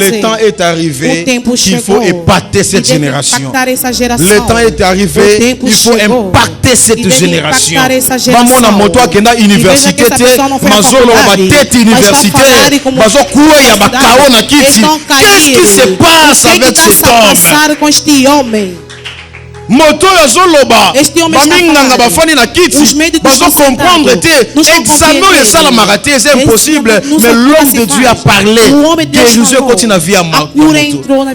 le temps est arrivé qu'il faut épater cette génération. Le temps est arrivé qu'il faut impacter cette génération. Qu'est-ce qui se passe avec cet homme? moto yazoloba baminganga bafani na kiti bazo comprendre te examen oyo esalamaka te, c'est impossible, mais l'homme de Dieu a parlé, guérison continue à vivre.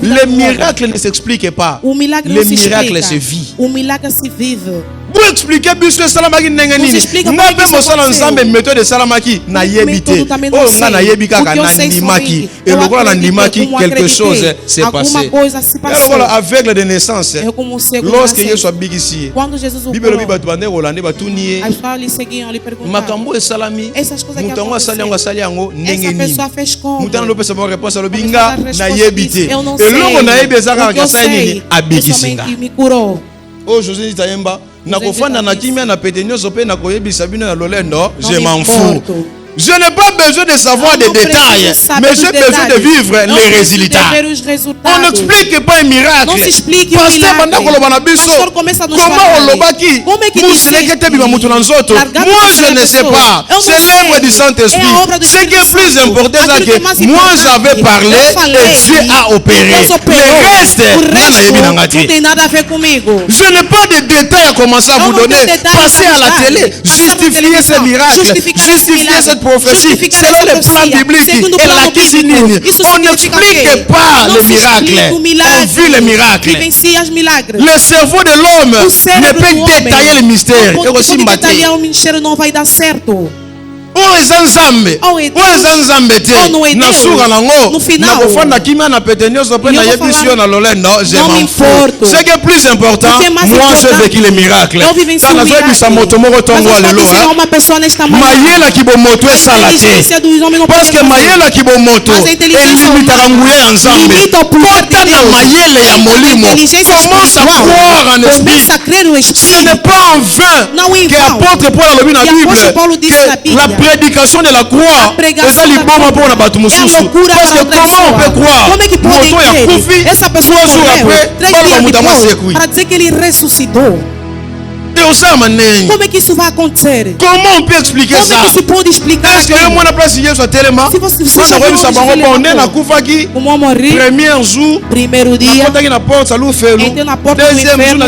Les miracles ne s'expliquent pas, les miracles se vivent. Pour expliquer biso salamaki ndenge nini ngabe mosala nzambe méthode de salamaki na yebité o nga na yebika kana ndimaki et lokola na ndimaki quelque chose s'est passé. Alors aveugle de naissance lorsque Yesu abikisi Bible bi batu bande kolande batuni makambo esalami mutango asali yango ndenge nini mutana lopesa ba réponse alobinga na yebité et loko na yebezaka kasa nini abikisinga o José Tayemba nakofanda na kimia na pete nyoso pe nakoyebisa bino na lolendo, je m'en fous. Je n'ai pas besoin de savoir des détails, mais j'ai besoin de vivre les résultats. On n'explique pas un miracle. Pasteur banda koloba na biso comment olobaki muselekete bima mutu na nzoto. Moi je ne sais pas, c'est l'œuvre du Saint-Esprit. Ce qui est plus important c'est que moi j'avais parlé et Dieu a opéré. Le reste nana yebi na ngati. Je n'ai pas de détails à commencer à vous donner. Passez à la télé, justifier ces miracles, justifier cette prophétie selon le plan biblique et la cuisine. On n'explique pas le miracle, on vit le miracle. Le cerveau de l'homme ne peut détailler le mystère. Oeza nzambe te na suka nango na kofanda kimia na pete nyoso pe na yebisio na lolendo, je m'en fous. Ce qui est plus important, moi j'ai vécu les miracles. Kana zoebisa moto moko tongo lelo mayela kibomoto esala te parce que mayela kibomoto elimitaka nguya ya nzambe kota na mayele ya molimo. Commence à croire en esprit. Ce n'est pas en vain que apôtre Paul a lu dans la Bible que la prédication de la croix est liboma pour la batu mususu. Parce que comment on peut croire moto ya kufi 3 jours après bala mutama sekui comment on peut expliquer ça? Est-ce que le monde place Yesu tellement premier jour deuxième jour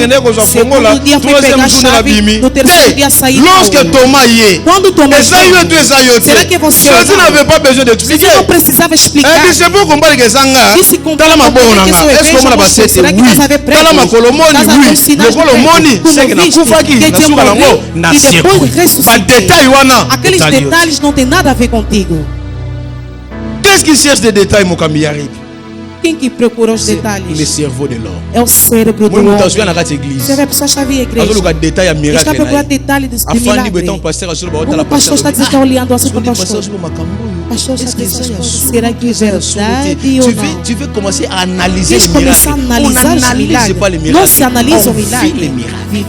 lorsque Thomas y est Jésus n'avait pas besoin d'expliquer. C'est pour comprendre que Zanga dans ma bonne est-ce qu'on a passé oui dans ma colomoni oui le colomoni c'est que na kufaki na suka lango na siku ba détail wana aqueles detalhes não tem nada a ver contigo. Qu'est-ce qui cherche des détails mon cambiari? Quem que procura os detalhes? Le cerveau de l'homme. É o cérebro do homem. Você vai precisar estar em igreja. Está procurando detalhes de milagre. O pastor está dizendo que está olhando assim para o pastor. Pastor, será que é verdade ou não? Tu veux commencer à analyser les miracles. On n'analyse pas les miracles. Não se analisa o milagre.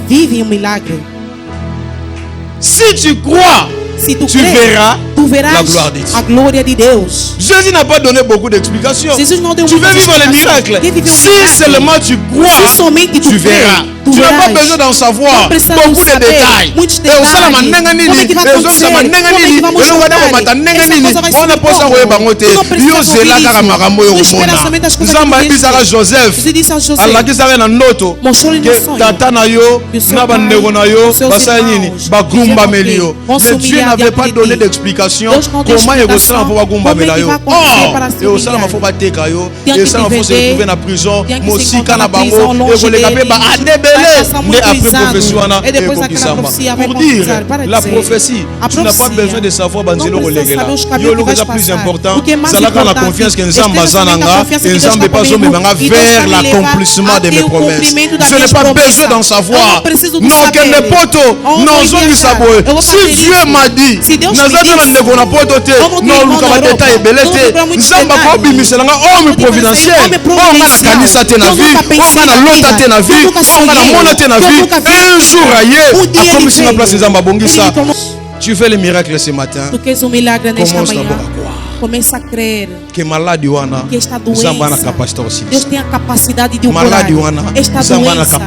Vive um milagre. Si tu crois, si tu verras la gloire de Deus. Jésus n'a pas donné beaucoup d'explications. Tu veux vivre les miracles. Si seulement tu crois, tu verras. Tu n'as pas besoin d'en savoir beaucoup de détails. Joseph alakisaka na ndoto ke tata na yo na bandeko na yo basala nini bagumbameli yo. Mais Dieu n'avait pas donné d'explication comment il ressemble pour bagumbamela yo. Et au salama faut bateka yo, et ça faut se retrouver na prison, mosika na bango et koleka pe ba pour dire la prophétie, tu n'as pas besoin de savoir banzelo relegela. Yo le déjà plus important, c'est là quand la confiance que Nzamba zananga, Nzamba pas vers l'accomplissement de mes promesses. Je n'ai pas besoin d'en savoir. Non, quel n'est poto, non, zone saboé. Si Dieu m'a dit, Nazana ne kona poto te, non, luka ba détail belete. Nzamba ko bimiselanga homme providentiel. On a la kanisa te na vie, on a la lota te na vie, on a la mona te na vie. Un jour ailleurs, à comme si la place des Ambabongisa, tu fais le miracle ce matin. Commence d'abord à croire. começa a crer que malade wana que esta doença, Deus tem a capacidade de curar. Esta doença,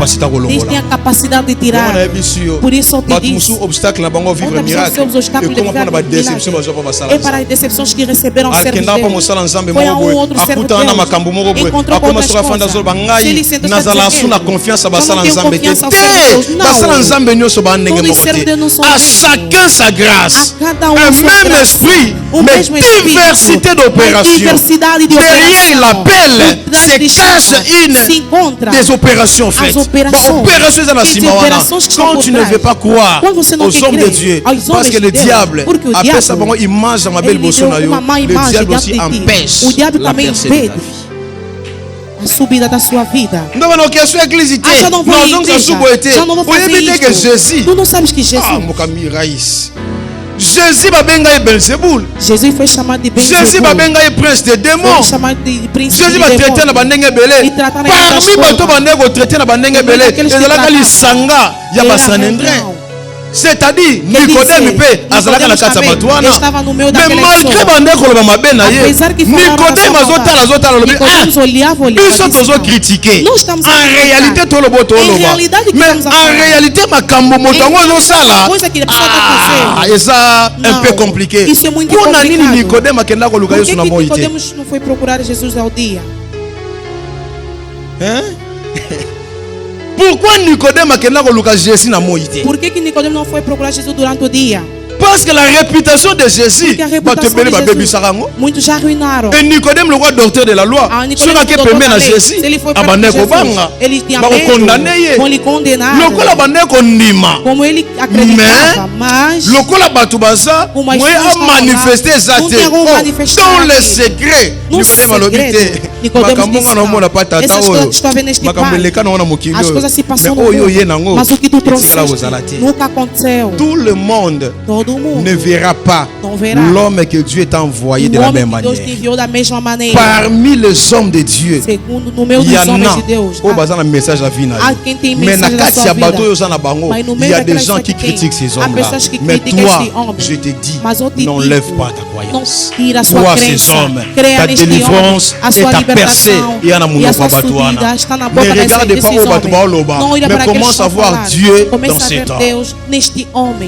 Deus tem a capacidade de tirar. Por isso eu te disse, onde os obstáculos de milagre é para as decepções que receberam servos de Deus. Foi a outro servo de Deus, encontrou com outras coisas. Se ele senta na confiança basala nzambe te. Basala nzambe nyoso ba ndenge moko te. À chacun sa grâce. Un même esprit, mais diversité d'opérations. Derrière l'appel se cache une des opérations faites. Opérations dans la Simawana. Quand tu ne veux pas croire aux hommes de Dieu, parce que le diable appelle ça une image dans ma belle bossonayo, le diable aussi empêche la percée de ta vie. A subida da sua vida. Não, não quer sua igreja. Já não vou à igreja. Já não vou fazer isso. Tu não sabes que Jesus. Jésus babenga Belzebul. Jesus foi chamado de Belzebul. Jésus babenga prince des démons. Foi chamado de príncipe Jésus va traiter na bandenge belé. Parmi bato bandego traiter na bandenge belé. Ezalaka lisanga ya basanendrin. C'est-à-dire Nicodème pe azalaka na kati ya bato wana. Mais malgré bandeko loba mabe na ye, Nicodème azotala lobi. Biso tozo critiquer. En réalité to lobo to loba. Mais en réalité makambo moto ngo zosala. C'est un peu compliqué. Kuna nini Nicodème akenda ko luka Yesu na moite? Nicodème não foi procurar Jesus ao dia. Hein? Pourquoi Nicodème a kendi koluka Jésus na moite? Por que Nicodème não foi procurar Jesus durante o dia? Parce que la réputation de Jésus muitos já arruinaram. Et Nicodème, le roi docteur de la loi, ceux qui permettent à Jésus, ele tinha medo, vão lhe condenar. Como ele acreditava, mas lokola batu baza, moi a manifesté zate dans le secret. Nicodème a l'obité. Makambo na mona pa tata oyo. Makambo leka na mona mokili. As coisas se passam, mas o que tu trouxeste nunca aconteceu. Tout le monde ne verra pas l'homme que Dieu t'a envoyé de la même manière. Parmi les hommes de Dieu, il y en a qui ont un message à vie. Mais il y a des gens qui critiquent ces hommes-là. Mais toi, je te dis, n'enlève pas ta croyance. Toi, ces hommes, ta délivrance et ta percée, il y en a mon ne regarde pas au bateau, mais commence à voir Dieu dans cet homme.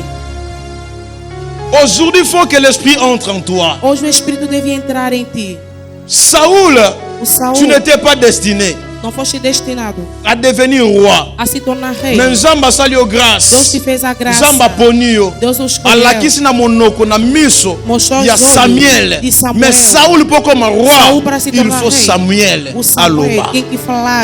Aujourd'hui, il faut que l'esprit entre en toi. Hoje o Espírito devia entrar em ti. Saúl, tu n'étais pas destiné. Não foste destinado a devenir roi. A se tornar rei. Mais Nzamba salio grâce. Deus te fez a graça. Nzamba ponio. Deus nos escolheu. Alakisi na monoko na miso. Ya Samuel. Mais Saúl pour comme roi, il faut Samuel aloba.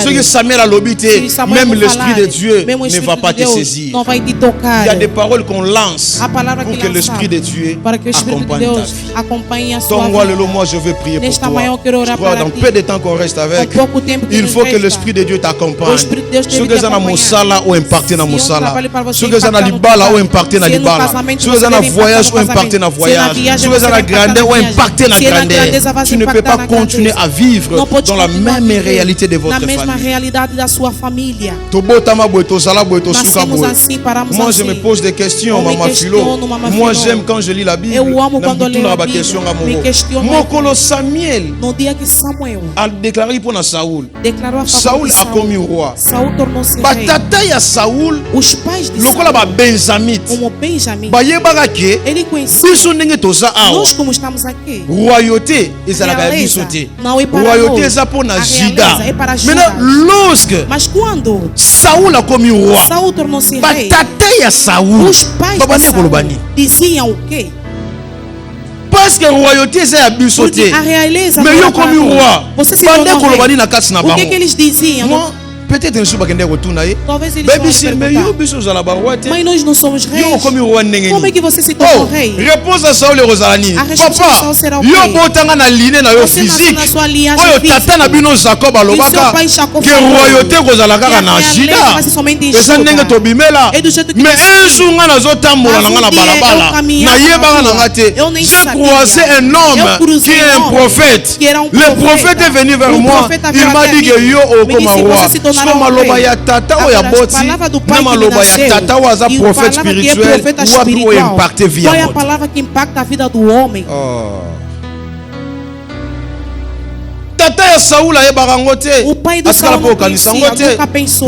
Ce que Samuel a lobité, même l'esprit de Dieu ne va pas te saisir. Il y a des paroles qu'on lance pour que l'esprit de Dieu accompagne ta vie. Toi, moi je veux prier pour toi. Je crois dans peu de temps qu'on reste avec, il faut que l'esprit de Dieu t'accompagne. Ceux qui sont dans Moussala ou impacté dans Moussala. Ceux qui sont dans Libala ou impacté dans Libala. Ceux qui sont dans voyage ou impacté dans voyage. Ceux qui sont dans grandeur ou impacté dans grandeur. Tu ne peux pas continuer à vivre dans la même réalité de votre famille. Moi je me pose des questions, Maman Philo. Moi j'aime quand je lis la Bible. Mokolo Samuel a déclaré pour Saoul. Saoul a commis roi. Batata ya Saoul, lokola ba Benjamite. Bayebaka ke biso ndenge toza awa. Royauté ezalaka biso te. Royauté eza pour na Juda. Maintenant lorsque Saoul a commis roi, batata ya Saoul babane kolobani. Parce que royauté c'est à bisoté. Mais yo comme roi. Pendant kolobani na kati na bango. O que eles diziam? Peut-être un jour bakende retourna ye. Mas nós não somos reis. Como é que você se tornou rei? Réponse à Saul et Rosalani. Papa, yo botanga na ligne na yo physique. Oyo tata na bino Jacob alobaka que royauté kozalaka na Juda. Eza ndenge tobimela. Mais un jour nga nazotambola na nga na balabala. Na yebaka na nga te. J'ai croisé un homme qui est un prophète. Le prophète est venu vers moi. Il m'a dit que yo okoma roi. Maloba ya tata o ya boti na maloba ya tata o aza prophète spirituel ou a impacté via qual é a palavra que impacta a vida do homem? tata ya Saoul ayebaka ngo te. Asala po kanisa ngo te.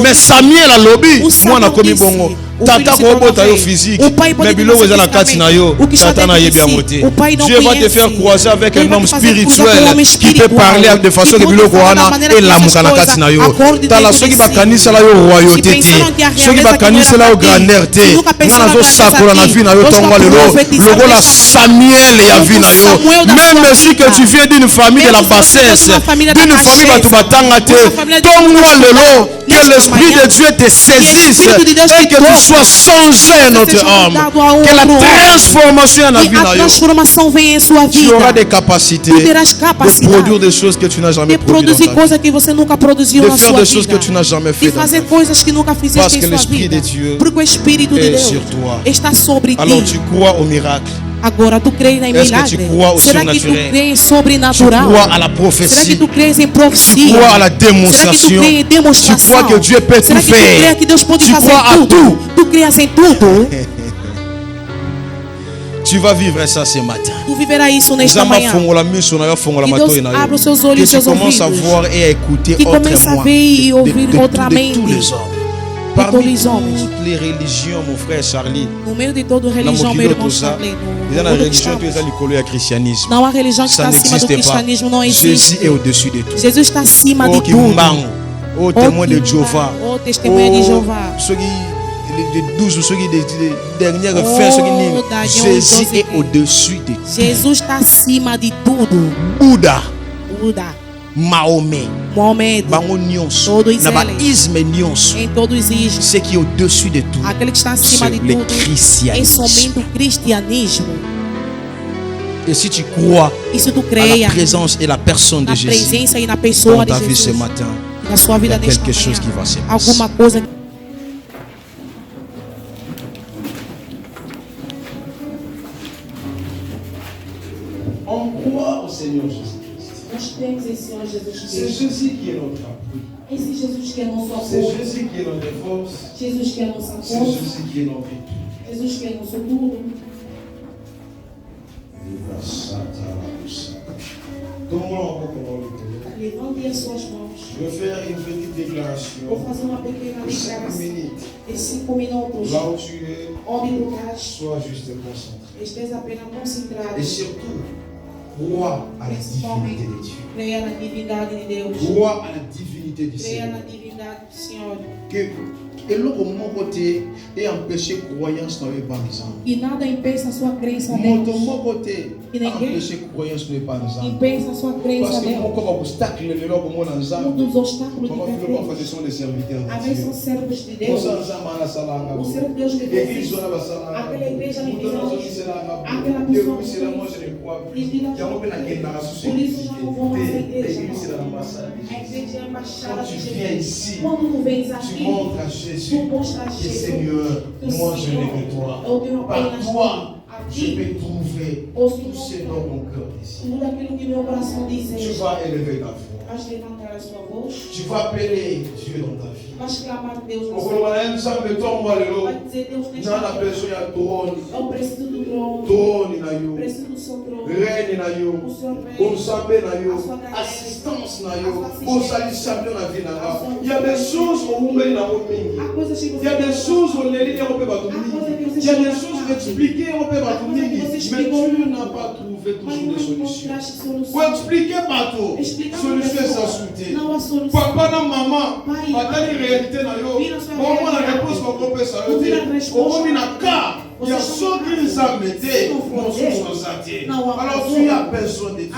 Mais Samuel alobi mwana komi bongo. Tata ko bota yo physique. Mais biloko eza na kati na yo. Tata na yebi yango te. Dieu va te faire croiser avec un homme spirituel qui peut parler de façon que biloko wana elamuka na kati na yo. Tala soki bakanisa la yo royauté te. Soki bakanisa la yo grandeur te. Ngana zo sakola na vie na yo tongo lelo. Lokola Samuel ya vie na yo. Même si que tu viens d'une famille de la bassesse, d'une famille batu batanga te, tongo lelo que l'esprit de Dieu te saisisse et que tu sois changé notre âme. Que la transformation en vie na yo. Tu auras des capacités de produire des choses que tu n'as jamais produites dans ta vie. De faire des choses que tu n'as jamais fait dans ta vie. Parce que l'esprit de Dieu est sur toi. Alors tu crois au miracle. Agora tu crês em milagre? Será que tu crês em sobrenatural? Tu crois à la prophétie? Será que tu crês em profecia? Tu crois à la démonstration? Será que tu crês em demonstração? Tu crois que Dieu peut tout faire? Tu crois à tout? Tu crês em tudo? Tu vas vivre ça ce matin. Tu viverás isso nesta manhã. Que Deus abra os seus olhos e seus ouvidos. Que tu commences à voir et à écouter que comece a ver e ouvir outramente. De tous les hommes. Parmi toutes les religions, mon frère Charlie. No meio de toda religião, meu irmão Charlie. La religion qui est liée au christianisme. Não há religião que está acima do cristianismo, não existe. Jésus est au-dessus de tout. Jesus está acima de tudo. Ô témoin de Jéhovah. Ô testemunha de Jeová. Les 12 ou ceux qui des dernières fins, Jésus est au-dessus de tout. Jesus está acima de tudo. Bouddha. Mohamed, todos eles, em todos eles, ce qui est au-dessus de tout, aquele que está acima de tudo, é somente o cristianismo. Et si tu crois à la présence et la personne de Jésus dans ta vie ce matin, il y a quelque chose qui va se passer. On croit au Seigneur Jésus. C'est Jésus qui est notre appui. C'est Jésus qui est notre force. C'est Jésus qui est notre vie. Levante as suas mãos. Je vais faire une petite déclaration. Vou fazer uma pequena declaração. De 5 minutos. Là où tu es, onde tu estás, sois juste concentré. Esteja apenas concentrado. Et surtout, crois à la divinité de Dieu. Creia na divindade de Deus. Crois à la divinité du Creia Seigneur. na divindade do Senhor. Et l'autre mon côté est empêché croyance dans les banzans. E nada impeça a sua crença a Mon Deus. côté empêché croyance dans les banzans. Impeça a sua crença Parce a que Deus. comme obstacle le leur comme on ensemble. Dos obstáculos Comment de faire parfois sont des serviteurs a de vezes Dieu. são servos de Deus. O servo de Deus que fez isso. Aquela igreja me fez aquela pessoa que fez. Por isso já não vou mais à igreja. A igreja é a embaixada de Jesus. Quando tu vens aqui, tu montres à Jésus tu mostres a que Jesus. Seigneur, moi je n'ai que toi. Par toi, je peux trouver tout ce dont mon cœur désire. Tudo aquilo que meu coração Tu deseja. vas élever ta voix. Vais levantar a sua voz. Tu vas appeler Dieu dans ta vie. Vais clamar Deus na Vai sua vida. Vai dizer Deus nesta trône. Eu preciso do trono. Trône na yo. Preciso do seu trono. Règne na yo. O seu reino. Consambe na yo. A sua graça. Assistance na yo. Consalissable na vie na nga. Il y a des choses au monde na mo mingi. Há coisas que Il você y a des choses au leli na mo pe batu mingi. Il y a des choses expliquées au pe batu mingi. Mais tu n'as pas trouvé toujours des solutions. Pour expliquer bateau, solution est sans souté. Papa na maman, batali réalité na yo. Comment la réponse va couper ça yo te. Comment na ka, il y a ceux qui les ont mettés, mon sous alors tu as besoin de Dieu.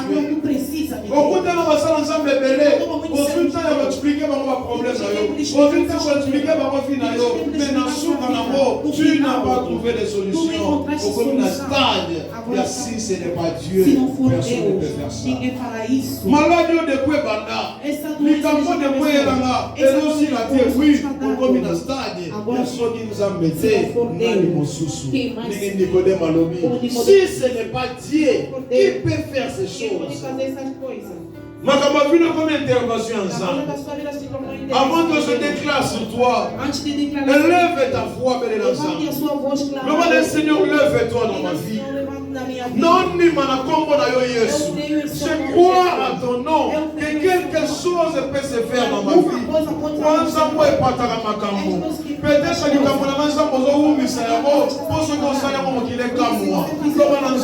Au bout de la basala ensemble belé, au fil temps il va expliquer mon problème na yo. Au fil temps il va expliquer mon vie na yo. Mais dans sous dans mort, tu n'as pas trouvé de solution. Au comme na stade, il y a si ce n'est pas Dieu, personne ne peut faire ça. Malade de quoi banda. Likambo de quoi elanga. Et aussi la terre oui, comme na stade, il y a ceux qui nous ont mettés na limosusu. Nicodème alobi. Si ce n'est pas Dieu qui peut faire ces choses, Comme intervention ensemble. Avant que je déclare sur toi, élève ta voix, belle ensemble. Le roi du Seigneur, lève-toi dans ma vie. Non, ni manakombo na yo Yesu. Je crois à ton nom que quelque chose peut se faire dans ma vie. Peut-être que nous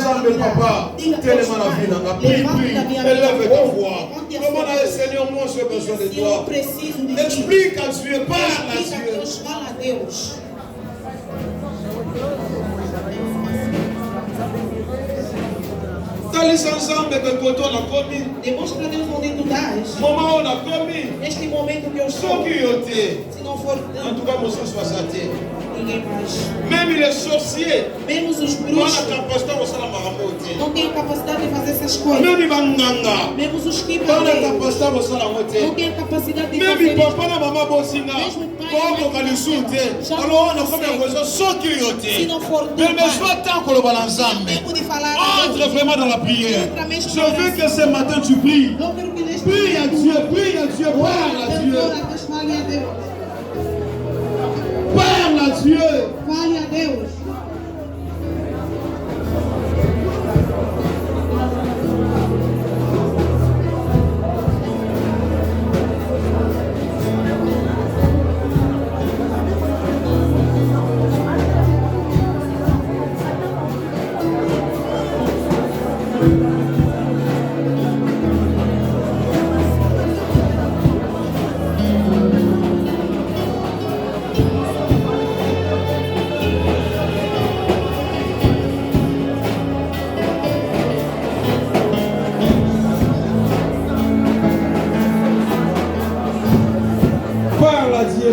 avons papa, tellement la vie n'a pas pris. Élève ta voix. Comment le Seigneur, moi j'ai besoin de toi. Explique à Dieu, parle à Dieu. Ensemble que côté on a commis. Demonstre a Deus onde tu estás. Moment on a commis. Neste momento que eu Só estou. que eu te. Se não for En tout cas, mon sens soit saté. ninguém mais. Même les sorciers. Mesmo os On a bruxos capacité de faire la maramote. não têm capacidade de fazer essas coisas. Même les banganga. Mesmo os que On a capacité de faire la mote. não têm capacidade de Même fazer les papa et maman bossina. Quand on a le soutien. Alors on a combien de choses. Só que eu te. Se não for Mais je sois tant qu'on le balance ensemble. tempo de falar. Entre vraiment dans la prière. Je veux que ce matin tu pries. Eu quero que neste Prie à Dieu, prie à Dieu, parle à Dieu. Fale a Deus. Parle à Dieu. Fale a Deus.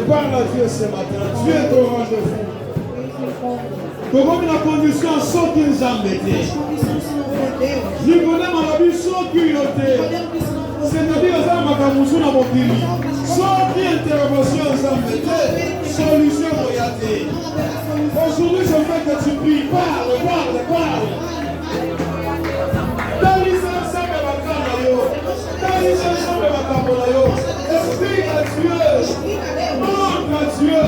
Parle à Dieu ce matin. Dieu est au rendez-vous. Comme la condition sans qu'ils embêtaient. Je connais ma vie sans qu'ils ôtaient. C'est-à-dire que ça m'a camusé dans mon pays. Sans intervention embêtée. Solution royauté. Aujourd'hui, je veux que tu pries. Parle. Explique à Dieu. Montre à Dieu.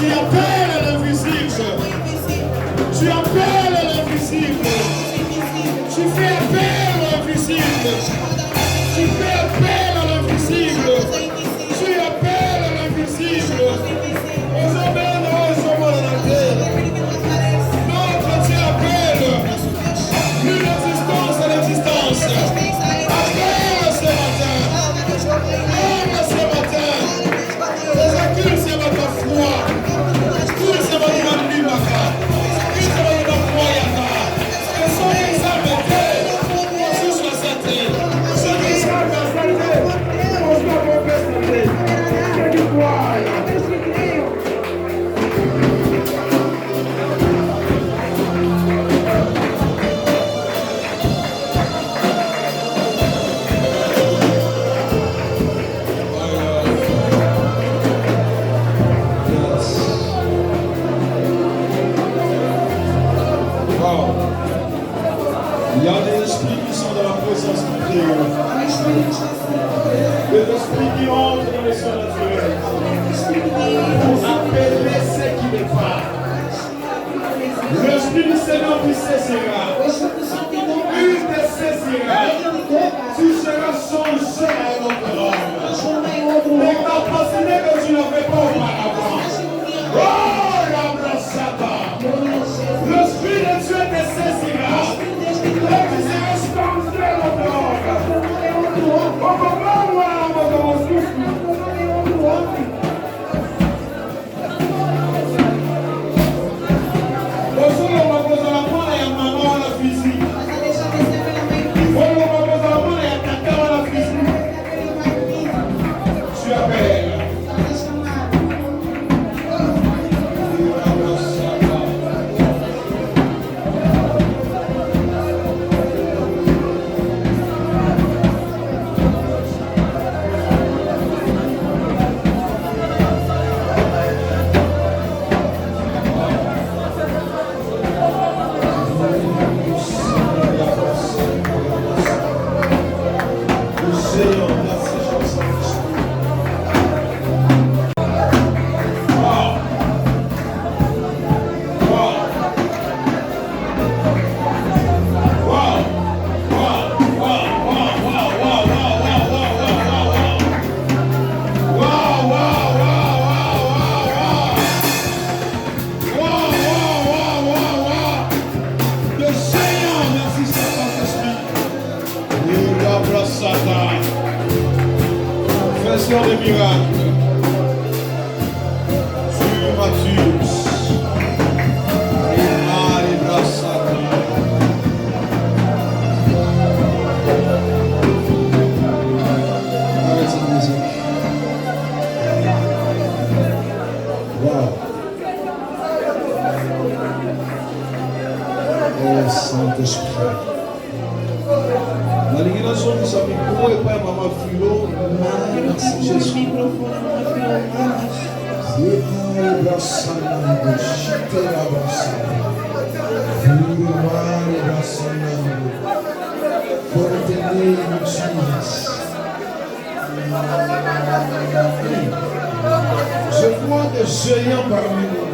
Tu appelles l'invisible. Tu appelles l'invisible. Tu fais appel à l'invisible. Tu fais appel à l'invisible. Tu appelles à l'invisible. Notre Dieu appelle l'existence à l'existence. Appelle ce matin. Appelle ce matin. Les accules, c'est votre foi. Tout c'est votre libaka. Tout c'est votre croyance. Que sont les âmes sur la santé. Ceux qui sont la santé. On se doit faire santé. Que tu crois. Il y a des esprits qui sont dans la présence de Dieu. Des esprits qui entrent dans les soins naturels. Pour appeler ce qui n'est pas. L'esprit du Seigneur vous saisira. Il te saisira. Tu seras changé à un autre homme. Les capacités que tu n'avais pas auparavant. Oh, l'embrassada. L'esprit de Dieu te saisira. Faisons des miracles. Tu m'attues. Arrête cette musique. Wow. Oh Saint-Esprit. La libération de sa micro et pas maman philo. Merci Jésus. Je vois des géants parmi nous.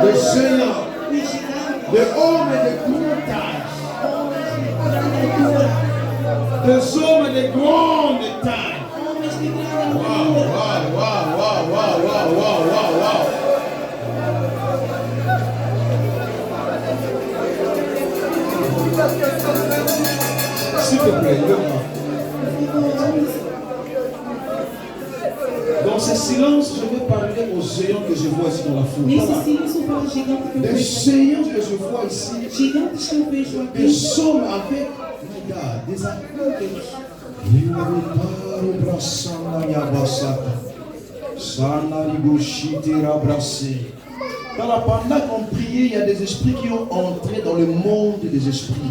Des géants. Des hommes et des grandes tailles. Des hommes et des grandes tailles. Wow, wow, wow, wow, wow, wow, wow, wow. S'il te plaît, lève-moi. Dans ce silence, je vais parler aux géants que je vois ici dans la foule. Des géants que je vois ici. Des hommes avec des acteurs. Pendant qu'on priait, il y a des esprits qui ont entré dans le monde des esprits.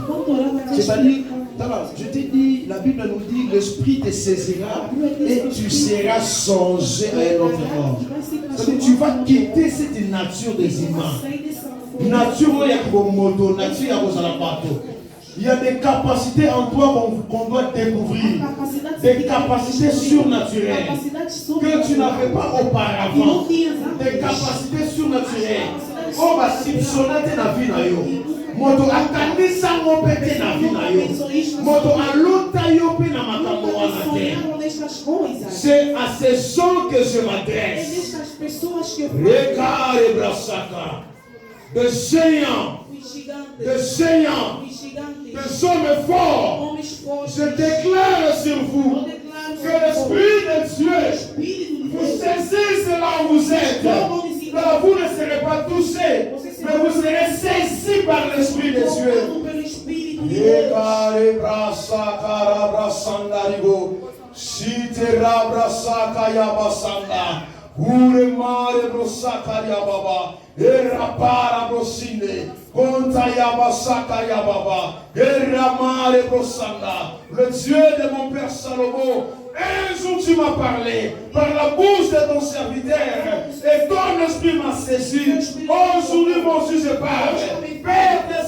C'est-à-dire, je t'ai dit, la Bible nous dit, l'esprit te saisira et tu seras changé à un autre monde. C'est-à-dire, tu vas quitter cette nature des humains. Nature, il y a moto, nature, il y a bateau. Il y a des capacités en toi qu'on doit découvrir. Des capacités surnaturelles que tu n'avais pas auparavant. Des capacités surnaturelles. Oh, bah, si sonate na vie na yo. Moto akanisa ngopete na vie na yo. Moto alota yo pe na makambo wana te. C'est à ces gens que je m'adresse. Regarde Brasaka. De géants. Des hommes forts. Je déclare sur vous que l'Esprit de Dieu vous saisisse là où vous êtes. Alors vous ne serez pas touchés, mais vous serez saisis par l'Esprit de Dieu. Uremare brosaka ya baba, erapara brosine, konta ya basaka ya baba, eramare brosanda. Le Dieu de mon père Salomon, un jour tu m'as parlé par la bouche de ton serviteur, et ton esprit m'a saisi. Aujourd'hui mon Dieu je parle, Père des